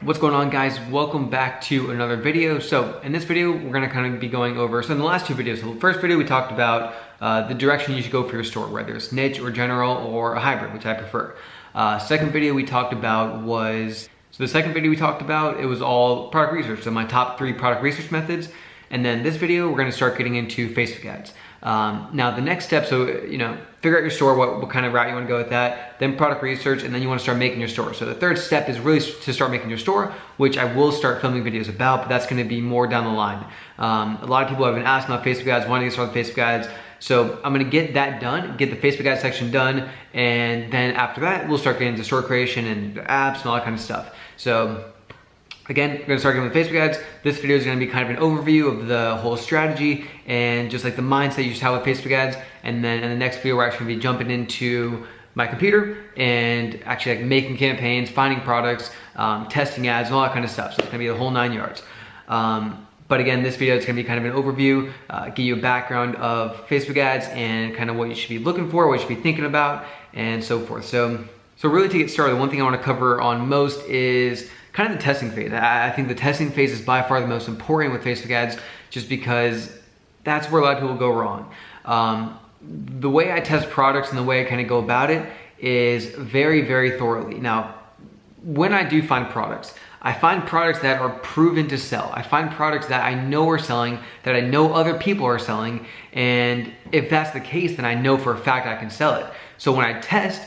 What's going on, guys? Welcome back to another video. So in this video, we're gonna kind of be going over, so in the last two videos, so the first video we talked about the direction you should go for your store, whether it's niche or general or a hybrid, which I prefer. Second video we talked about was, it was all product research. So my top 3 product research methods. And then this video, we're gonna start getting into Facebook ads. Now the next step, so figure out your store, what kind of route you wanna go with that, then product research, and then you wanna start making your store. So the third step is really to start making your store, which I will start filming videos about, but that's gonna be more down the line. A lot of people have been asking about Facebook ads, wanting to get started with Facebook ads. So I'm gonna get that done, get the Facebook ads section done, and then after that, we'll start getting into store creation and apps and all that kind of stuff. So again, we're gonna start getting with Facebook ads. This video is gonna be kind of an overview of the whole strategy and just like the mindset you should have with Facebook ads. And then in the next video, we're actually gonna be jumping into my computer and actually like making campaigns, finding products, testing ads and all that kind of stuff. So it's gonna be the whole 9 yards. But again, this video is gonna be kind of an overview, give you a background of Facebook ads and kind of what you should be looking for, what you should be thinking about, and so forth. So really to get started, the one thing I wanna cover on most is kind of the testing phase. I think the testing phase is by far the most important with Facebook ads, just because that's where a lot of people go wrong. The way I test products and the way I kind of go about it is very, very thoroughly. Now, when I do find products, I find products that are proven to sell. I find products that I know are selling, that I know other people are selling, and if that's the case, then I know for a fact I can sell it. So when I test,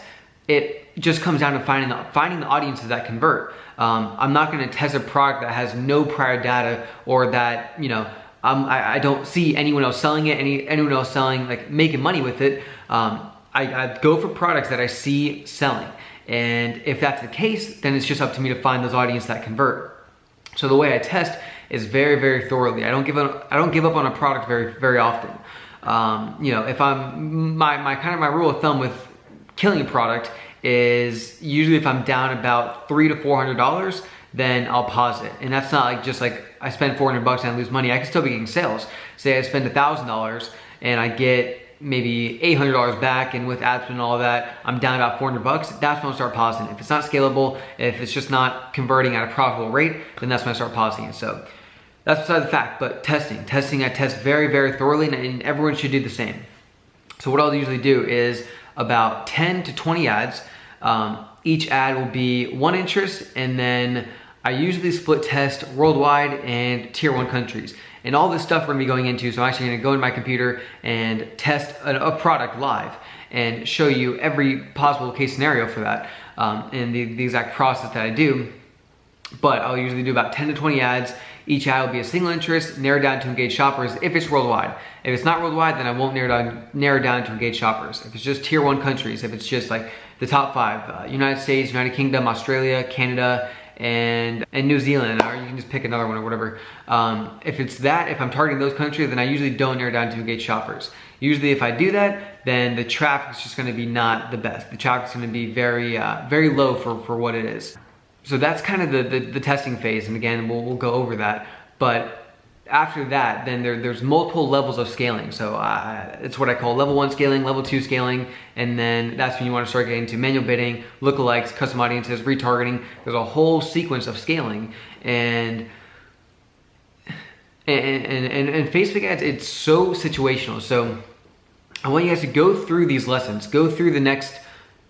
it just comes down to finding the audiences that convert. I'm not gonna test a product that has no prior data, or that, I don't see anyone else selling it, anyone else selling, like making money with it. I go for products that I see selling. And if that's the case, then it's just up to me to find those audiences that convert. So the way I test is very, very thoroughly. I don't give up on a product very, very often. If I'm, my rule of thumb with killing a product is usually if I'm down about $300 to $400, then I'll pause it. And that's not like just like I spend $400 and I lose money. I can still be getting sales. Say I spend $1,000 and I get maybe $800 back, and with ad spend and all of that, I'm down about $400. That's when I'll start pausing. If it's not scalable, if it's just not converting at a profitable rate, then that's when I start pausing it. So that's beside the fact. But testing, I test very, very thoroughly, and everyone should do the same. So what I'll usually do is about 10 to 20 ads. Each ad will be one interest, and then I usually split test worldwide and tier 1 countries. And all this stuff we're gonna be going into, so I'm actually gonna go into my computer and test a product live and show you every possible case scenario for that, and the exact process that I do. But I'll usually do about 10 to 20 ads. Each ad will be a single interest, narrowed down to engage shoppers if it's worldwide. If it's not worldwide, then I won't narrow down to engage shoppers. If it's just tier 1 countries, if it's just like the top 5, United States, United Kingdom, Australia, Canada, and New Zealand, or you can just pick another one or whatever. If it's that, if I'm targeting those countries, then I usually don't narrow down to engage shoppers. Usually if I do that, then the traffic is just gonna be not the best. The traffic is gonna be very, very low for what it is. So that's kind of the testing phase, and again, we'll go over that. But after that, then there's multiple levels of scaling. So it's what I call level 1 scaling, level 2 scaling, and then that's when you want to start getting to manual bidding, lookalikes, custom audiences, retargeting. There's a whole sequence of scaling, and Facebook ads, it's so situational. So I want you guys to go through these lessons, go through the next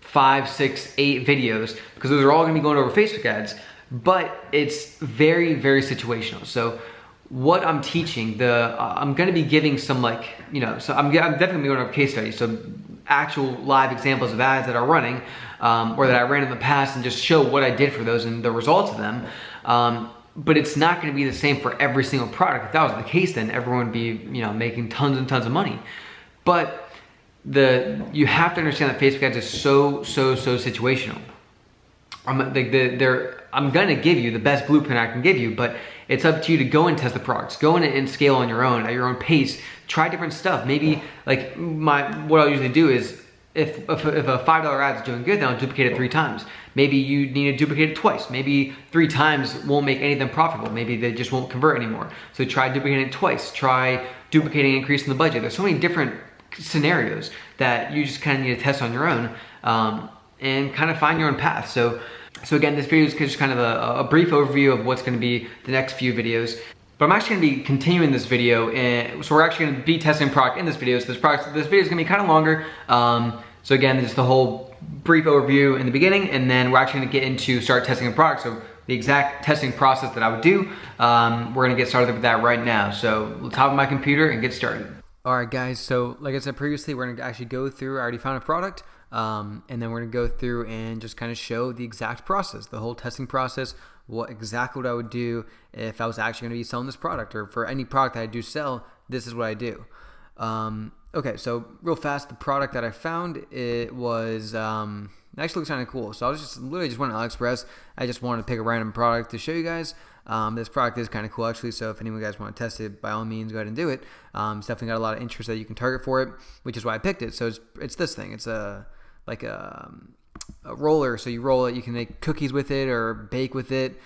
5, 6, 8 videos, because those are all going to be going over Facebook ads, but it's very, very situational. So what I'm teaching, I'm gonna be giving some so I'm definitely going over case studies, so actual live examples of ads that are running, or that I ran in the past, and just show what I did for those and the results of them. But it's not gonna be the same for every single product. If that was the case, then everyone would be making tons and tons of money. But you have to understand that Facebook ads is so situational. I'm gonna give you the best blueprint I can give you, but it's up to you to go and test the products. Go in and scale on your own, at your own pace. Try different stuff. Maybe like what I'll usually do is if a $5 ad is doing good, then I'll duplicate it 3 times. Maybe you need to duplicate it twice. Maybe 3 times won't make any of them profitable. Maybe they just won't convert anymore. So try duplicating it twice. Try duplicating, increasing the budget. There's so many different scenarios that you just kind of need to test on your own, and kind of find your own path. So So again, this video is just kind of a brief overview of what's going to be the next few videos. But I'm actually going to be continuing this video, and so we're actually going to be testing product in this video. So this video is going to be kind of longer. So again, this is the whole brief overview in the beginning, and then we're actually going to get into start testing a product. So the exact testing process that I would do, we're going to get started with that right now. So let's hop on my computer and get started. All right, guys. So like I said previously, we're going to actually go through. I already found a product. And then we're going to go through and just kind of show the exact process, the whole testing process, what I would do if I was actually going to be selling this product, or for any product that I do sell, this is what I do. Okay, so real fast, the product that I found, it was, actually looks kind of cool. So I was just literally just went on AliExpress. I just wanted to pick a random product to show you guys. This product is kind of cool actually, so if any of you guys want to test it, by all means go ahead and do it. It's definitely got a lot of interest that you can target for it, which is why I picked it. So it's this thing. It's a roller, so you roll it, you can make cookies with it or bake with it.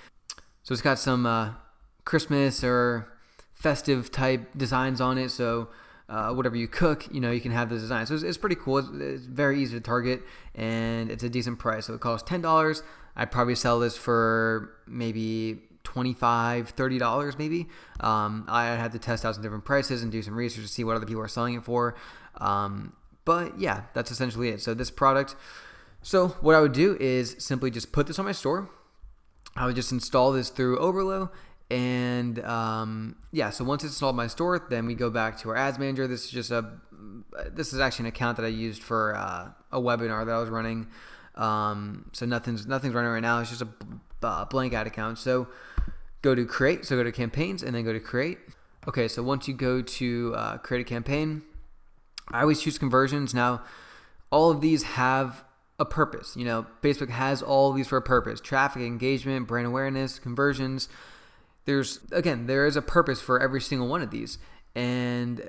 So it's got some Christmas or festive type designs on it, so whatever you cook, you can have the design. So it's pretty cool. It's very easy to target, and it's a decent price. So it costs $10. I'd probably sell this for maybe $25, $30 maybe. I had to test out some different prices and do some research to see what other people are selling it for. But yeah, that's essentially it. So this product, so what I would do is simply just put this on my store. I would just install this through Overflow, and yeah, so once it's installed in my store, then we go back to our ads manager. This is actually an account that I used for a webinar that I was running. So nothing's running right now. It's just a blank ad account. So go to create, so go to campaigns and then go to create. Okay, so once you go to create a campaign, I always choose conversions. Now, all of these have a purpose. Facebook has all of these for a purpose: traffic, engagement, brand awareness, conversions. There is a purpose for every single one of these. And,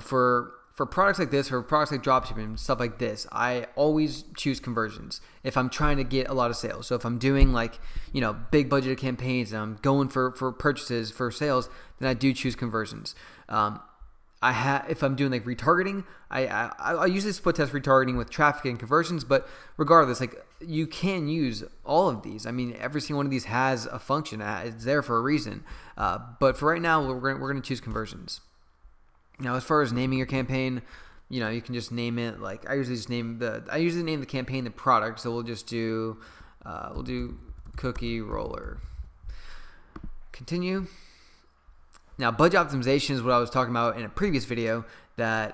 for products like this, for products like dropshipping, stuff like this, I always choose conversions if I'm trying to get a lot of sales. So if I'm doing big budgeted campaigns and I'm going for purchases, for sales, then I do choose conversions. If I'm doing retargeting, I usually split test retargeting with traffic and conversions, but regardless, you can use all of these. I mean, every single one of these has a function. It's there for a reason. But for right now, we're going to choose conversions. Now, as far as naming your campaign, you can just name it. I usually name the campaign the product. So we'll just do cookie roller. Continue. Now, budget optimization is what I was talking about in a previous video. That's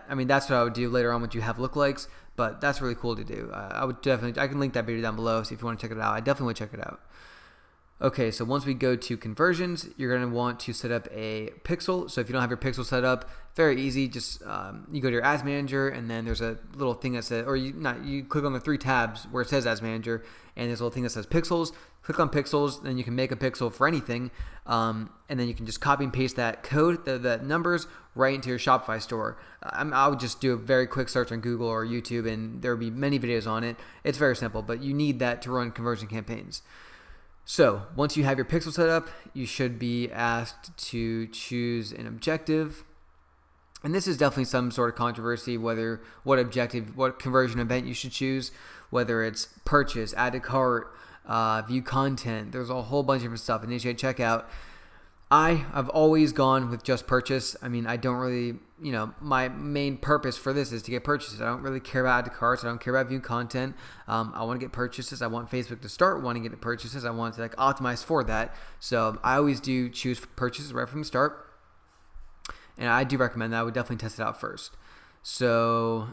what I would do later on once you have lookalikes, but that's really cool to do. I can link that video down below, so if you want to check it out, I definitely would check it out. Okay, so once we go to conversions, you're going to want to set up a pixel. So if you don't have your pixel set up, very easy. Just you go to your ads manager, and then there's a little thing that says, you click on the three tabs where it says ads manager, and there's a little thing that says pixels. Click on pixels, then you can make a pixel for anything, and then you can just copy and paste that code, the numbers, right into your Shopify store. I would just do a very quick search on Google or YouTube, and there will be many videos on it. It's very simple, but you need that to run conversion campaigns. So once you have your pixel set up, you should be asked to choose an objective. And this is definitely some sort of controversy, what conversion event you should choose, whether it's purchase, add to cart, view content. There's a whole bunch of different stuff. Initiate checkout. I've always gone with just purchase. I mean, I don't really, my main purpose for this is to get purchases. I don't really care about add to carts. I don't care about view content. I want to get purchases. I want Facebook to start wanting to get purchases. I want to optimize for that. So I always do choose purchases right from the start. And I do recommend that. I would definitely test it out first. So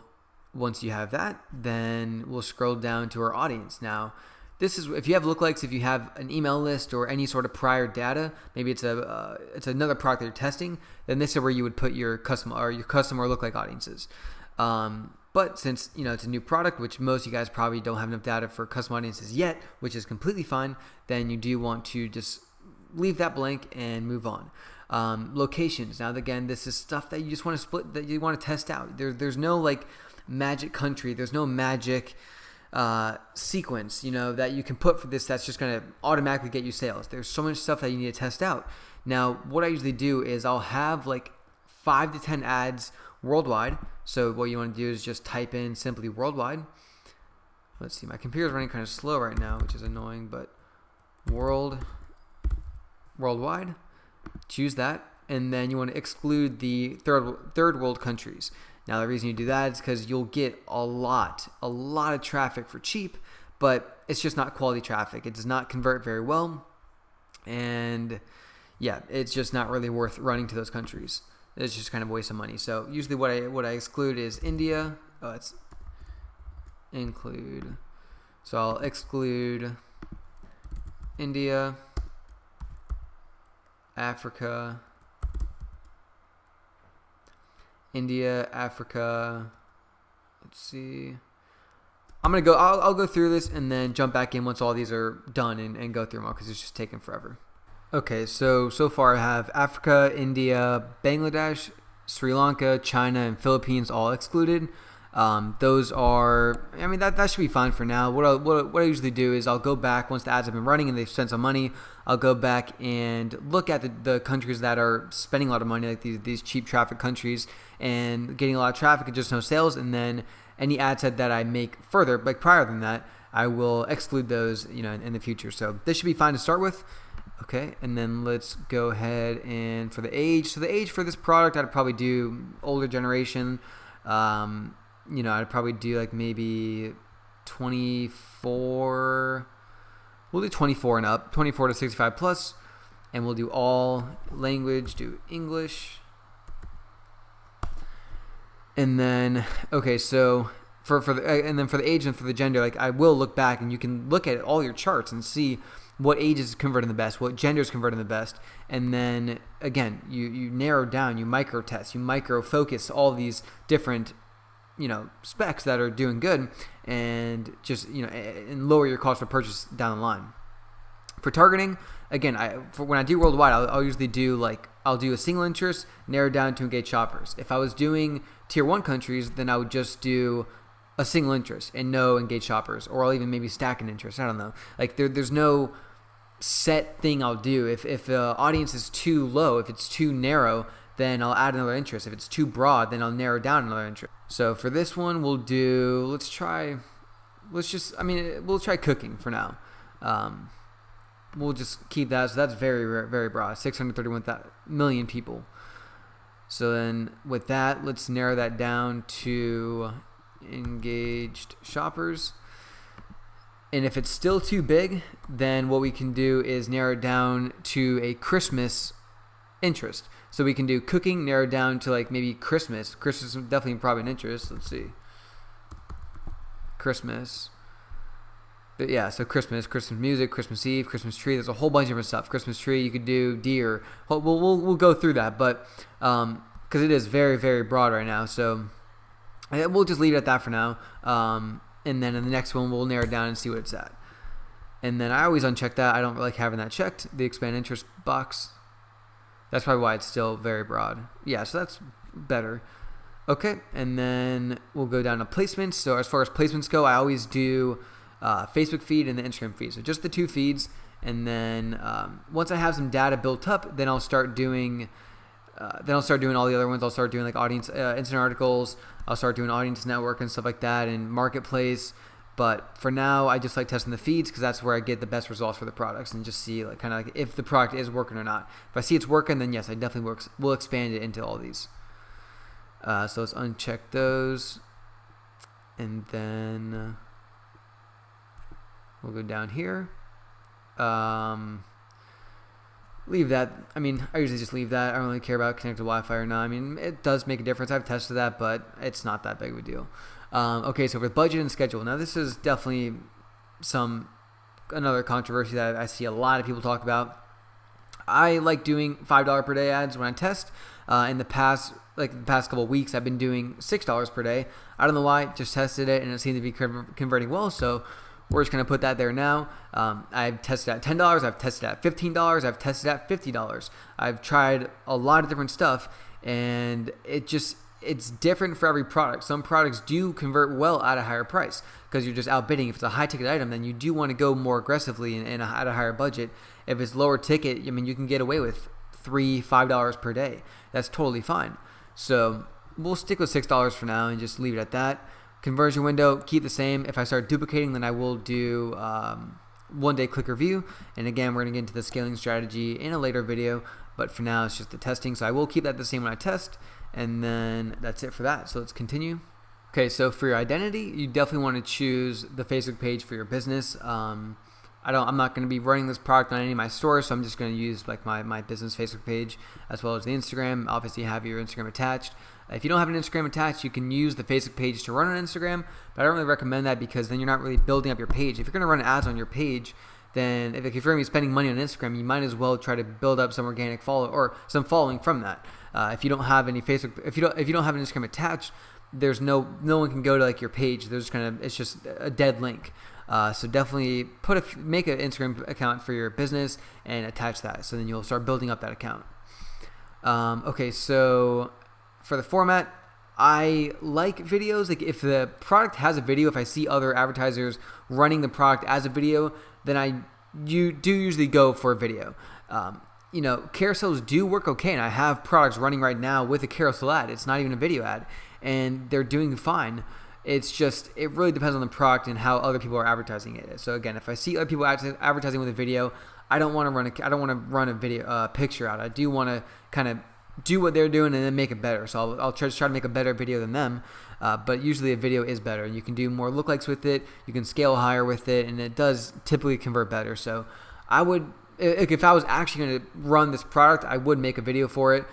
once you have that, then we'll scroll down to our audience. Now, this is if you have lookalikes, if you have an email list or any sort of prior data, maybe it's another product that you're testing, then this is where you would put your custom or lookalike audiences. But since it's a new product, which most of you guys probably don't have enough data for custom audiences yet, which is completely fine, then you do want to just leave that blank and move on. Locations. Now, again, this is stuff that you just want to split, that you want to test out. There's no magic country. There's no magic sequence, that you can put for this that's just going to automatically get you sales. There's so much stuff that you need to test out. Now, what I usually do is I'll have 5 to 10 ads worldwide. So what you want to do is just type in simply worldwide. Let's see, my computer's running kind of slow right now, which is annoying, but worldwide. Choose that, and then you want to exclude the third world countries. Now the reason you do that is because you'll get a lot of traffic for cheap, but it's just not quality traffic. It does not convert very well, and yeah, it's just not really worth running to those countries. It's just kind of a waste of money. So usually what I exclude is India. It's include. So I'll exclude India, Africa, let's see. I'll go through this and then jump back in once all these are done and go through them all because it's just taking forever. Okay, so far I have Africa, India, Bangladesh, Sri Lanka, China, and Philippines all excluded. Those are, I mean, that should be fine for now. What I usually do is I'll go back once the ads have been running and they've spent some money. I'll go back and look at the countries that are spending a lot of money, like these cheap traffic countries, and getting a lot of traffic and just no sales. And then any ad set that I make further, like prior than that, I will exclude those, in the future. So this should be fine to start with. Okay, and then let's go ahead and for the age. So the age for this product, I'd probably do older generation. I'd probably do like maybe 24. We'll do 24 and up, 24 to 65 plus, and we'll do all language, do English. And then, okay, so for the age and for the gender, like I will look back and you can look at all your charts and see what age is converting the best, what gender is converting the best, and then again, you narrow down, you micro test, you micro focus all these different specs that are doing good, and just and lower your cost of purchase down the line. For targeting, again, when I do worldwide, I'll usually do I'll do a single interest, narrow down to engage shoppers. If I was doing tier 1 countries, then I would just do a single interest and no engage shoppers, or I'll even maybe stack an interest. I don't know. Like there's no set thing I'll do. If the audience is too low, if it's too narrow, then I'll add another interest. If it's too broad, then I'll narrow down another interest. So for this one, we'll try cooking for now. We'll just keep that. So that's very, very broad. 631 million people. So then with that, let's narrow that down to engaged shoppers. And if it's still too big, then what we can do is narrow it down to a Christmas interest. So we can do cooking, narrow down to maybe Christmas. Christmas is definitely probably an interest. Let's see. Christmas. But yeah, so Christmas music, Christmas Eve, Christmas tree. There's a whole bunch of different stuff. Christmas tree, you could do deer. We'll go through that, but because it is very, very broad right now. So we'll just leave it at that for now. And then in the next one, we'll narrow it down and see what it's at. And then I always uncheck that. I don't like having that checked. The expand interest box. That's probably why it's still very broad. Yeah, so that's better. Okay, and then we'll go down to placements. So as far as placements go, I always do Facebook feed and the Instagram feed. So just the two feeds. And then once I have some data built up, then I'll start doing all the other ones. I'll start doing audience instant articles. I'll start doing audience network and stuff like that, and marketplace. But for now, I just like testing the feeds because that's where I get the best results for the products and just see if the product is working or not. If I see it's working, then yes, I definitely will expand it into all these. So let's uncheck those, and then we'll go down here. Leave that. I mean, I usually just leave that. I don't really care about connected Wi-Fi or not. I mean, it does make a difference. I've tested that, but it's not that big of a deal. Okay, so for budget and schedule. Now, this is definitely another controversy that I see a lot of people talk about. I like doing $5 per day ads when I test. In the past couple of weeks, I've been doing $6 per day. I don't know why. Just tested it, and it seemed to be converting well. So we're just going to put that there now. I've tested at $10. I've tested at $15. I've tested at $50. I've tried a lot of different stuff, and it's different for every product. Some products do convert well at a higher price because you're just outbidding. If it's a high-ticket item, then you do want to go more aggressively and at a higher budget. If it's lower ticket, I mean, you can get away with $5 per day. That's totally fine. So we'll stick with $6 for now and just leave it at that. Conversion window, keep the same. If I start duplicating, then I will do one-day click review. And again, we're going to get into the scaling strategy in a later video, but for now it's just the testing. So I will keep that the same when I test, and then that's it for that. So let's continue. Okay, so for your identity, you definitely want to choose the Facebook page for your business. I'm not going to be running this product on any of my stores, so I'm just going to use like my business Facebook page as well as the Instagram. Obviously, have your Instagram attached. If you don't have an Instagram attached, you can use the Facebook page to run on Instagram, but I don't really recommend that because then you're not really building up your page. If you're going to run ads on your page, then if you're going to be spending money on Instagram, you might as well try to build up some organic follow or some following from that. If you don't have any Facebook, if you don't have an Instagram attached, there's no one can go to like your page. It's just a dead link. So definitely make an Instagram account for your business and attach that. So then you'll start building up that account. Okay, so for the format, I like videos. Like if the product has a video, if I see other advertisers running the product as a video, then you do usually go for a video. Carousels do work okay, and I have products running right now with a carousel ad. It's not even a video ad, and they're doing fine. It's just, it really depends on the product and how other people are advertising it. So again, if I see other people advertising with a video, I don't want to run a video picture out. I do want to kind of do what they're doing and then make it better. So I'll try to make a better video than them. But usually a video is better. You can do more lookalikes with it. You can scale higher with it, and it does typically convert better. So I would, if I was actually going to run this product, I would make a video for it.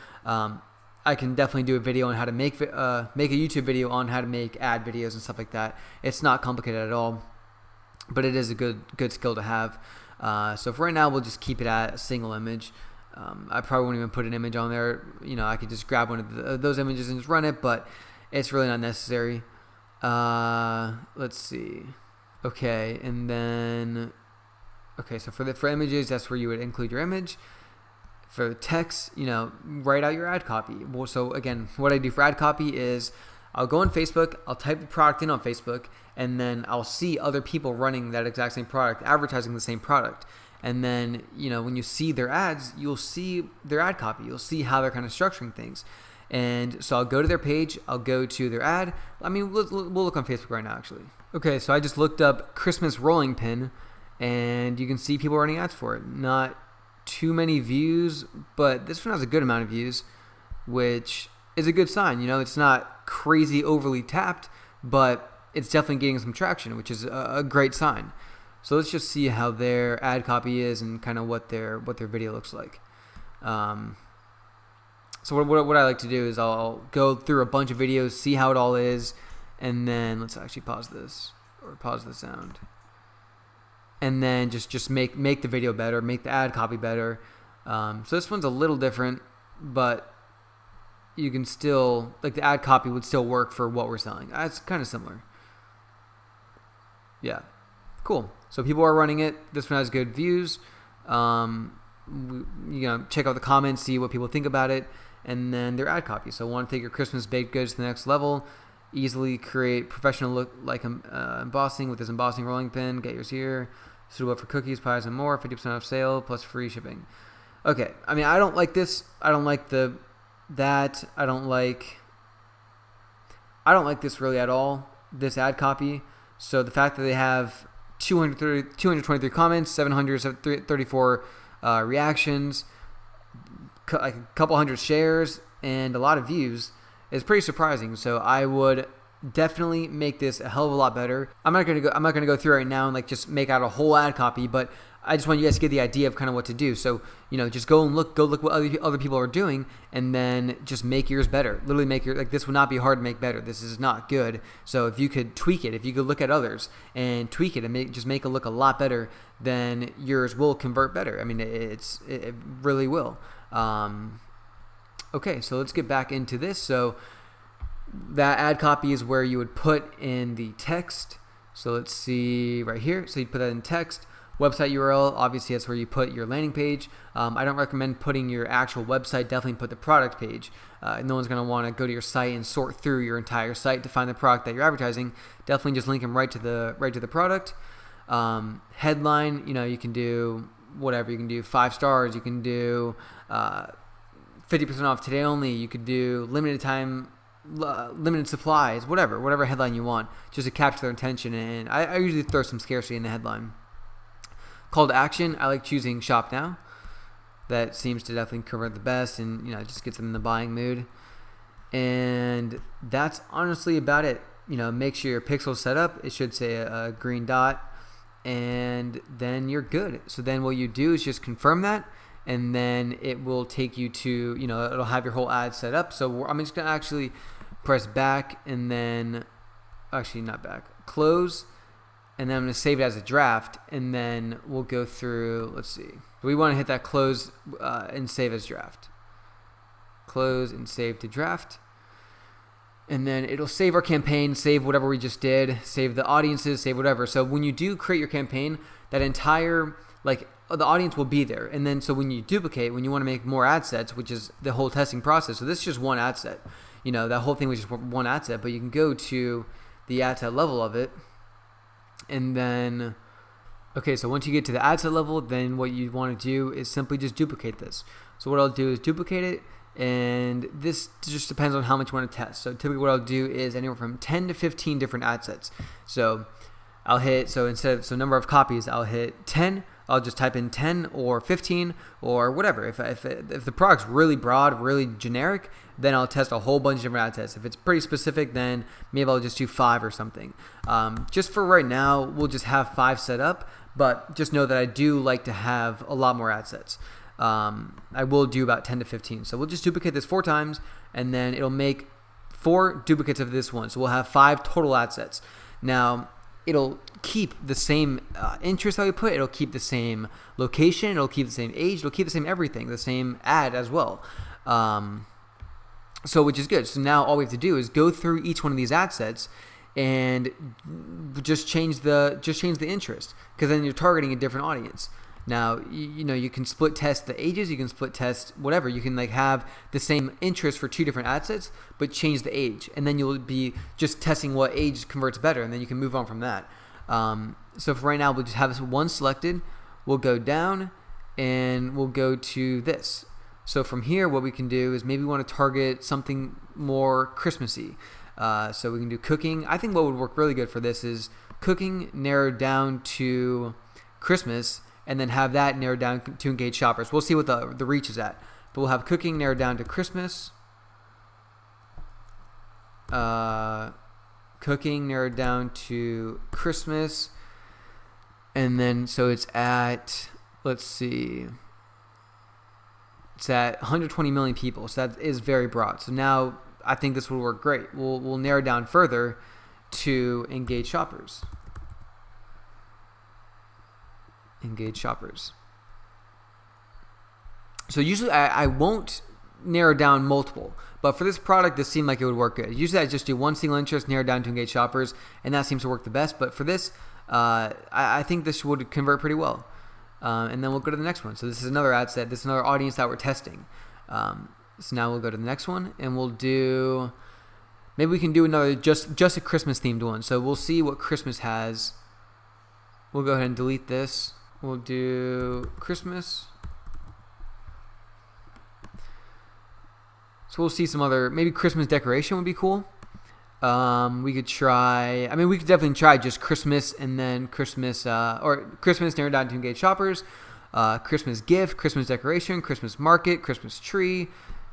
I can definitely do a video on how to make a YouTube video on how to make ad videos and stuff like that. It's not complicated at all, but it is a good skill to have. So for right now, we'll just keep it at a single image. I probably won't even put an image on there. I could just grab one of those images and just run it, but it's really not necessary. Let's see. Okay, and then so for images, that's where you would include your image. For text, write out your ad copy. Well, so again, what I do for ad copy is I'll go on Facebook, I'll type the product in on Facebook, and then I'll see other people running that exact same product, advertising the same product. And then, when you see their ads, you'll see their ad copy. You'll see how they're kind of structuring things. And so I'll go to their page, I'll go to their ad. We'll look on Facebook right now, actually. Okay, so I just looked up Christmas rolling pin, and you can see people running ads for it. Not too many views, but this one has a good amount of views, which is a good sign. It's not crazy overly tapped, but it's definitely getting some traction, which is a great sign. So let's just see how their ad copy is and kind of what their video looks like. So what I like to do is I'll go through a bunch of videos, see how it all is, and then let's actually pause this or pause the sound. And then just make the video better, make the ad copy better. So this one's a little different, but you can still, like, the ad copy would still work for what we're selling. It's kind of similar. Yeah, cool. So people are running it. This one has good views. Check out the comments, see what people think about it, and then their ad copy. So want to take your Christmas baked goods to the next level. Easily create professional look like embossing with this embossing rolling pin. Get yours here. Suitable for cookies, pies, and more. 50% off sale plus free shipping. Okay, I don't like this. I don't like that. I don't like this really at all, this ad copy. So the fact that they have 223 comments, 734 reactions, like a couple hundred shares, and a lot of views is pretty surprising. So I would definitely make this a hell of a lot better. I'm not gonna go through right now and like just make out a whole ad copy, but I just want you guys to get the idea of kind of what to do. So just go look what other people are doing, and then just make yours better. Literally make this would not be hard to make better. This is not good. So if you could tweak it, if you could look at others and tweak it and make it look a lot better, then yours will convert better. It really will. Okay, so let's get back into this. So that ad copy is where you would put in the text. So let's see right here. So you put that in text. Website URL, obviously that's where you put your landing page. I don't recommend putting your actual website. Definitely put the product page. No one's going to want to go to your site and sort through your entire site to find the product that you're advertising. Definitely just link them right to the product. Headline, you can do whatever. You can do 5 stars. You can do 50% off today only. You could do limited time, limited supplies, whatever headline you want, just to capture their attention. And I usually throw some scarcity in the headline. Call to action, I like choosing shop now. That seems to definitely convert the best, and it just gets them in the buying mood. And that's honestly about it. Make sure your pixel's set up. It should say a green dot, and then you're good. So then what you do is just confirm that, and then it will take you to, it'll have your whole ad set up. So I'm just going to actually press back, and then, actually not back, close, and then I'm going to save it as a draft, and then we'll go through, let's see. We want to hit that close and save as draft. Close and save to draft. And then it'll save our campaign, save whatever we just did, save the audiences, save whatever. So when you do create your campaign, that entire, the audience will be there. And then so when you duplicate, when you want to make more ad sets, which is the whole testing process. So this is just one ad set. That whole thing was just one ad set, but you can go to the ad set level of it. And then, okay, so once you get to the ad set level, then what you want to do is simply just duplicate this. So what I'll do is duplicate it. And this just depends on how much you want to test. So typically what I'll do is anywhere from 10 to 15 different ad sets. So I'll hit, number of copies, I'll hit 10. I'll just type in 10 or 15 or whatever. If the product's really broad, really generic, then I'll test a whole bunch of different ad sets. If it's pretty specific, then maybe I'll just do 5 or something. Just for right now, we'll just have 5 set up, but just know that I do like to have a lot more ad sets. I will do about 10 to 15. So we'll just duplicate this 4 times, and then it'll make 4 duplicates of this one. So we'll have 5 total ad sets. Now, it'll keep the same interest that we put. It'll keep the same location. It'll keep the same age. It'll keep the same everything, the same ad as well. So which is good. So now all we have to do is go through each one of these ad sets and just change the interest, because then you're targeting a different audience. Now, you can split test the ages, you can split test whatever. You can have the same interest for 2 different ad sets, but change the age. And then you'll be just testing what age converts better, and then you can move on from that. So for right now, we'll just have this one selected. We'll go down, and we'll go to this. So from here, what we can do is maybe we want to target something more Christmassy. So we can do cooking. I think what would work really good for this is cooking narrowed down to Christmas, and then have that narrowed down to engage shoppers. We'll see what the reach is at. But we'll have cooking narrowed down to Christmas. Cooking narrowed down to Christmas. And then, so it's at, let's see, it's at 120 million people. So that is very broad. So now I think this will work great. We'll narrow down further to engage shoppers. Engage shoppers. So usually I won't narrow down multiple, but for this product, this seemed like it would work good. Usually I just do one single interest, narrow down to engage shoppers, and that seems to work the best. But for this, I think this would convert pretty well. And then we'll go to the next one. So this is another ad set. This is another audience that we're testing. So now we'll go to the next one, and we'll do, maybe we can do another just a Christmas themed one. So we'll see what Christmas has. We'll go ahead and delete this. We'll do Christmas. So we'll see some other, maybe Christmas decoration would be cool. We could try, we could definitely try just Christmas, and then Christmas, or Christmas narrowed down to engage shoppers, Christmas gift, Christmas decoration, Christmas market, Christmas tree,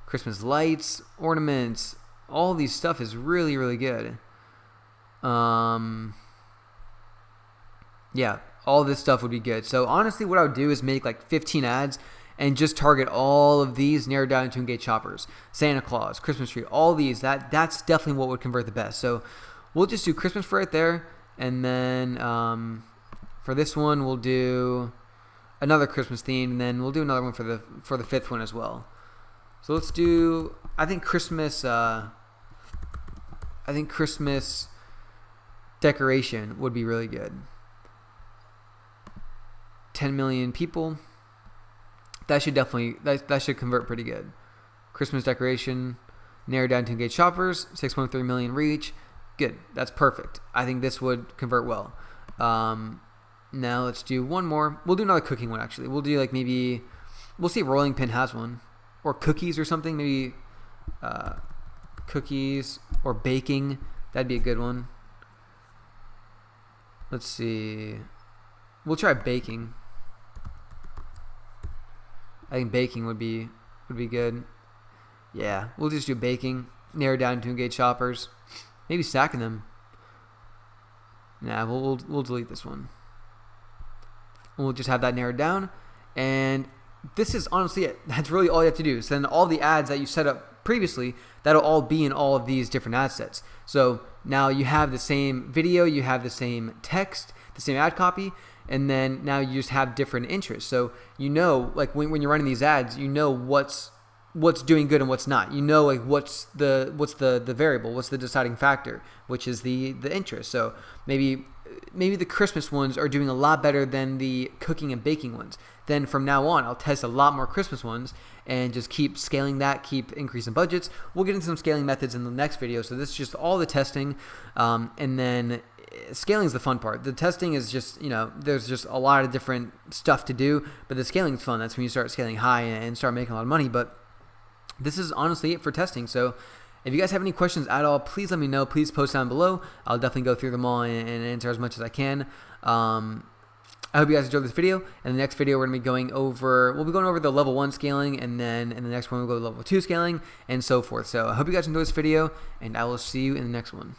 Christmas lights, ornaments. All these stuff is really, really good. Yeah, all this stuff would be good. So honestly, what I would do is make like 15 ads and just target all of these, narrowed down to engage shoppers. Santa Claus, Christmas tree, all these. That's definitely what would convert the best. So we'll just do Christmas for right there, and then for this one we'll do another Christmas theme, and then we'll do another one for the 5th one as well. So let's do, I think Christmas decoration would be really good. 10 million people. That should definitely, that should convert pretty good. Christmas decoration, narrowed down to engage shoppers, 6.3 million reach. Good. That's perfect. I think this would convert well. Now let's do one more. We'll do another cooking one, actually. We'll do like maybe, we'll see if Rolling Pin has one. Or cookies or something. Maybe cookies or baking. That'd be a good one. Let's see. We'll try baking. I think baking would be good. Yeah, we'll just do baking. Narrow down to engage shoppers. Maybe stacking them. Nah, we'll delete this one. We'll just have that narrowed down. And this is honestly it. That's really all you have to do. So then all the ads that you set up previously, that'll all be in all of these different ad sets. So now you have the same video, you have the same text, the same ad copy, and then now you just have different interests. So you know, like when you're running these ads, you know what's doing good and what's not. You know, like what's the variable, what's the deciding factor, which is the interest. So maybe the Christmas ones are doing a lot better than the cooking and baking ones. Then from now on, I'll test a lot more Christmas ones and just keep scaling that, keep increasing budgets. We'll get into some scaling methods in the next video. So this is just all the testing, and then scaling is the fun part. The testing is just, there's just a lot of different stuff to do, but the scaling is fun. That's when you start scaling high and start making a lot of money. But this is honestly it for testing. So if you guys have any questions at all, please let me know. Please post down below. I'll definitely go through them all and answer as much as I can. I hope you guys enjoyed this video. In the next video, we'll be going over the level 1 scaling, and then in the next one, we'll go to level 2 scaling, and so forth. So I hope you guys enjoyed this video, and I will see you in the next one.